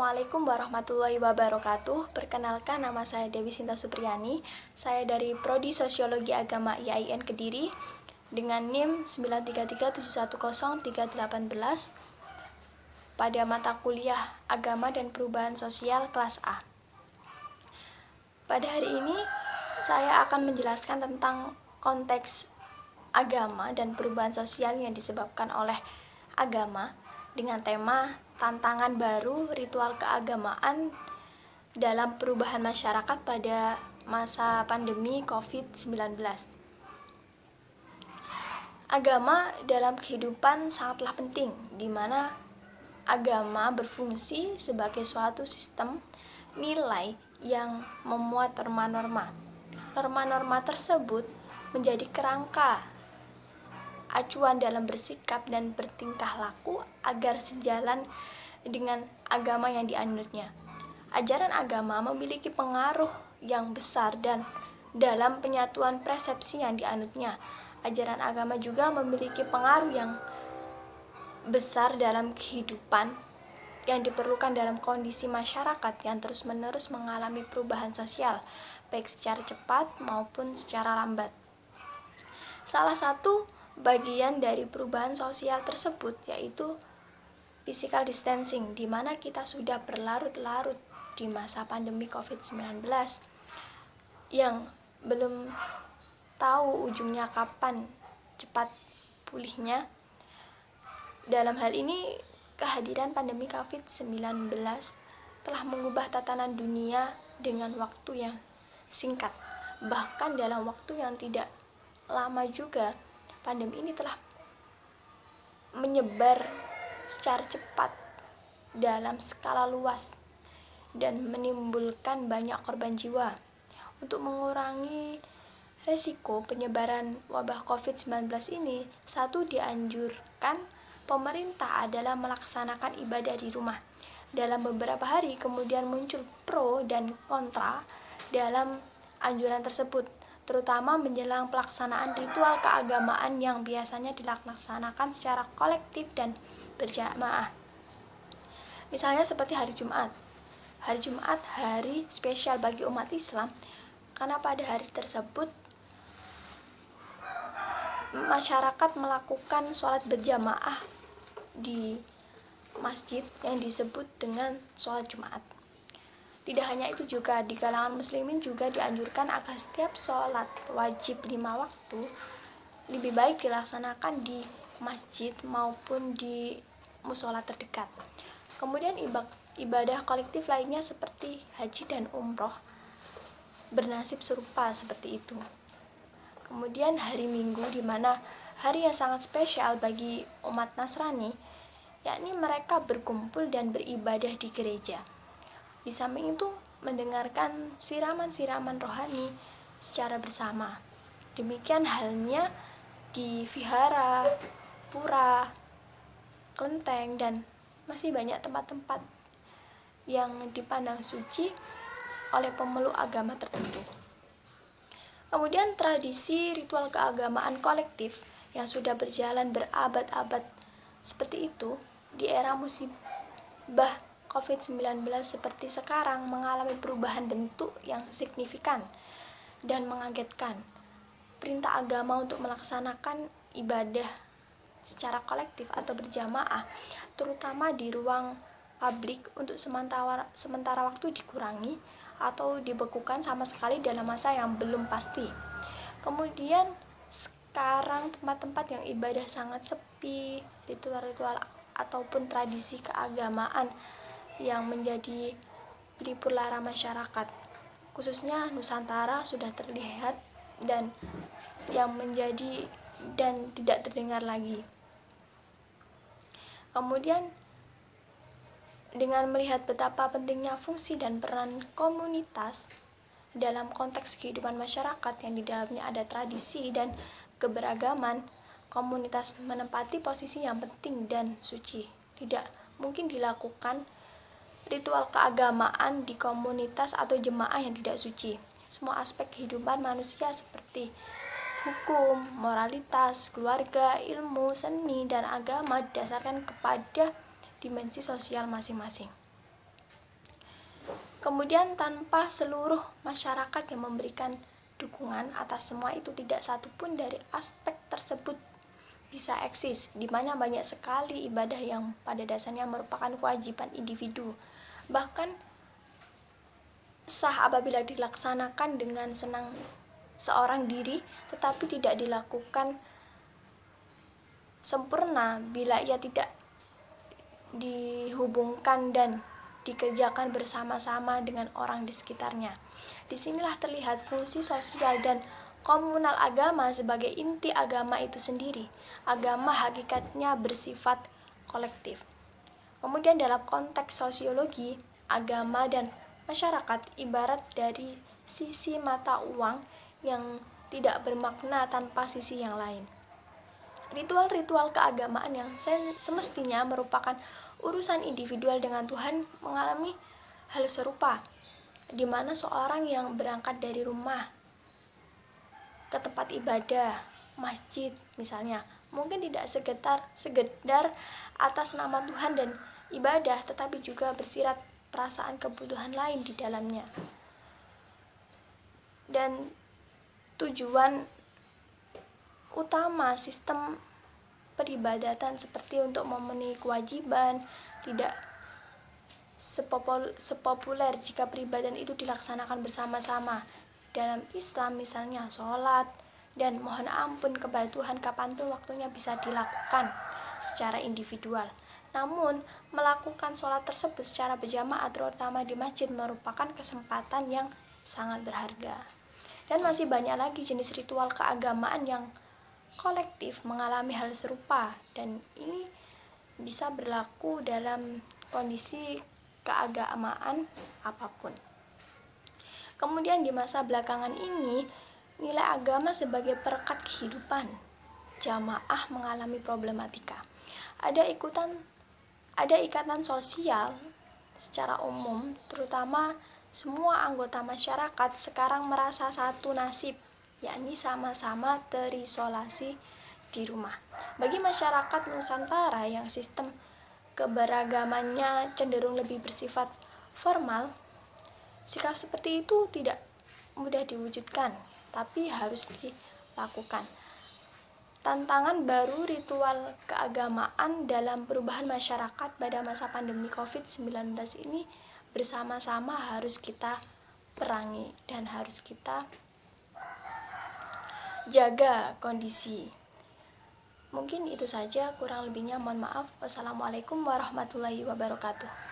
Assalamualaikum warahmatullahi wabarakatuh. Perkenalkan, nama saya Dewi Sinta Supriyani. Saya dari Prodi Sosiologi Agama IAIN Kediri dengan NIM 933710318 pada mata kuliah Agama dan Perubahan Sosial kelas A. Pada hari ini saya akan menjelaskan tentang konteks agama dan perubahan sosial yang disebabkan oleh agama dengan tema tantangan baru ritual keagamaan dalam perubahan masyarakat pada masa pandemi COVID-19. Agama dalam kehidupan sangatlah penting, di mana agama berfungsi sebagai suatu sistem nilai yang memuat norma-norma. Norma-norma tersebut menjadi kerangka acuan dalam bersikap dan bertingkah laku agar sejalan dengan agama yang dianutnya. Ajaran agama memiliki pengaruh yang besar dan dalam penyatuan persepsi yang dianutnya. Ajaran agama juga memiliki pengaruh yang besar dalam kehidupan yang diperlukan dalam kondisi masyarakat yang terus-menerus mengalami perubahan sosial, baik secara cepat maupun secara lambat. Salah satu bagian dari perubahan sosial tersebut yaitu physical distancing, di mana kita sudah berlarut-larut di masa pandemi COVID-19 yang belum tahu ujungnya kapan cepat pulihnya. Dalam hal ini, kehadiran pandemi COVID-19 telah mengubah tatanan dunia dengan waktu yang singkat. Bahkan dalam waktu yang tidak lama juga, pandemi ini telah menyebar secara cepat dalam skala luas dan menimbulkan banyak korban jiwa. Untuk mengurangi resiko penyebaran wabah COVID-19 ini, satu, dianjurkan pemerintah adalah melaksanakan ibadah di rumah. Dalam beberapa hari kemudian muncul pro dan kontra dalam anjuran tersebut, terutama menjelang pelaksanaan ritual keagamaan yang biasanya dilaksanakan secara kolektif dan berjamaah. Misalnya seperti hari Jumat. Hari Jumat hari spesial bagi umat Islam karena pada hari tersebut masyarakat melakukan sholat berjamaah di masjid yang disebut dengan sholat Jumat. Tidak hanya itu, juga di kalangan muslimin juga dianjurkan agar setiap sholat wajib 5 waktu lebih baik dilaksanakan di masjid maupun di musola terdekat. Kemudian ibadah kolektif lainnya seperti haji dan umroh bernasib serupa seperti itu. Kemudian hari Minggu, di mana hari yang sangat spesial bagi umat Nasrani, yakni mereka berkumpul dan beribadah di gereja. Di samping itu, mendengarkan siraman-siraman rohani secara bersama. Demikian halnya di vihara, pura, kelenteng, dan masih banyak tempat-tempat yang dipandang suci oleh pemeluk agama tertentu. Kemudian tradisi ritual keagamaan kolektif yang sudah berjalan berabad-abad seperti itu di era musibah COVID-19 seperti sekarang mengalami perubahan bentuk yang signifikan dan mengagetkan. Perintah agama untuk melaksanakan ibadah secara kolektif atau berjamaah, terutama di ruang publik, untuk sementara waktu dikurangi atau dibekukan sama sekali dalam masa yang belum pasti. Kemudian sekarang tempat-tempat yang ibadah sangat sepi, ritual-ritual ataupun tradisi keagamaan yang menjadi pelipur lara masyarakat, khususnya Nusantara, sudah terlihat dan yang menjadi dan tidak terdengar lagi. Kemudian dengan melihat betapa pentingnya fungsi dan peran komunitas dalam konteks kehidupan masyarakat yang di dalamnya ada tradisi dan keberagaman, komunitas menempati posisi yang penting dan suci. Tidak mungkin dilakukan ritual keagamaan di komunitas atau jemaah yang tidak suci. Semua aspek kehidupan manusia seperti hukum, moralitas, keluarga, ilmu, seni, dan agama didasarkan kepada dimensi sosial masing-masing. Kemudian tanpa seluruh masyarakat yang memberikan dukungan atas semua itu, tidak satupun dari aspek tersebut bisa eksis, di mana banyak sekali ibadah yang pada dasarnya merupakan kewajiban individu, bahkan sah apabila dilaksanakan dengan senang seorang diri, tetapi tidak dilakukan sempurna bila ia tidak dihubungkan dan dikerjakan bersama-sama dengan orang di sekitarnya. Disinilah terlihat fungsi sosial dan komunal agama sebagai inti agama itu sendiri. Agama hakikatnya bersifat kolektif. Kemudian dalam konteks sosiologi, agama dan masyarakat ibarat dari sisi mata uang yang tidak bermakna tanpa sisi yang lain. Ritual-ritual keagamaan yang semestinya merupakan urusan individual dengan Tuhan mengalami hal serupa, di mana seorang yang berangkat dari rumah ke tempat ibadah, masjid misalnya, mungkin tidak sekedar atas nama Tuhan dan ibadah, tetapi juga bersirat perasaan kebutuhan lain di dalamnya. Dan tujuan utama sistem peribadatan seperti untuk memenuhi kewajiban tidak sepopuler jika peribadatan itu dilaksanakan bersama-sama. Dalam Islam misalnya sholat dan mohon ampun kepada Tuhan kapanpun waktunya bisa dilakukan secara individual. Namun melakukan sholat tersebut secara berjamaah terutama di masjid merupakan kesempatan yang sangat berharga. Dan masih banyak lagi jenis ritual keagamaan yang kolektif mengalami hal serupa, dan ini bisa berlaku dalam kondisi keagamaan apapun. Kemudian di masa belakangan ini, nilai agama sebagai perekat kehidupan jamaah mengalami problematika. Ada ikatan sosial secara umum, terutama semua anggota masyarakat sekarang merasa satu nasib, yakni sama-sama terisolasi di rumah. Bagi masyarakat Nusantara yang sistem keberagamannya cenderung lebih bersifat formal, sikap seperti itu tidak mudah diwujudkan, tapi harus dilakukan. Tantangan baru ritual keagamaan dalam perubahan masyarakat pada masa pandemi COVID-19 ini bersama-sama harus kita perangi dan harus kita jaga kondisi. Mungkin itu saja, kurang lebihnya mohon maaf. Wassalamualaikum warahmatullahi wabarakatuh.